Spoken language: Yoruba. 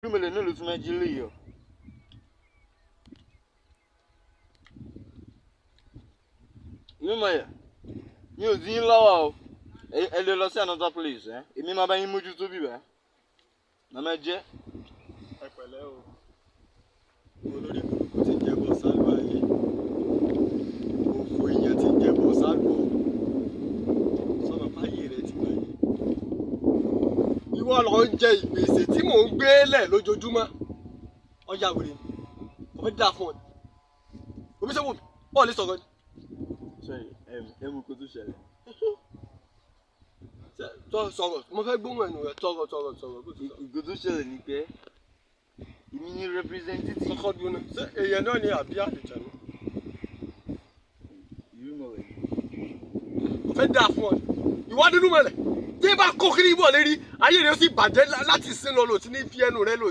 Rumele no lutuma jiliyo. Rumaya. Mi ò dín lọ́wọ́ o. Ẹ lè lọ sí another place, eh? Èmi máa bá yín mójútó bíbá. Màmá jẹ́. Ẹ pẹ̀lẹ́ o. Olórí burúkú ti jẹ bọ̀ sálùú ayé. Òfò èèyàn ti jẹ bọ̀ sálùú. Sọ̀rọ̀ báyìí rẹ̀ ti báyìí. Ìwọ lọ ń jẹ ìgbésẹ̀ tí mò ń gbé lẹ̀ lójoojúmọ́. Ọjà wèrè ni. Mo fẹ́ dá fún ọ. Omi ṣe wò mí. Ọ̀ lè sọ̀rọ̀ ni. Sorry, ẹ mú kó tó ṣẹlẹ̀. Sọ̀rọ̀. Mo fẹ́ gbóhùn ẹnu rẹ̀. Sọ̀rọ̀. Ìgò tó ṣẹlẹ̀ ni pé èmi ní representative. Kọ́kọ́ dúró náà. Ṣé èèyàn náà ni àbí àlejò ni? Rumele. Mo fẹ́ dá fún ọ ni. Ìwádìí Rumele. Tí bá kó kiri ibò lérí, ayé rẹ̀ ó sì bàjẹ́ láti sin lọ lò sí ní fi ẹnu rẹ̀ lò.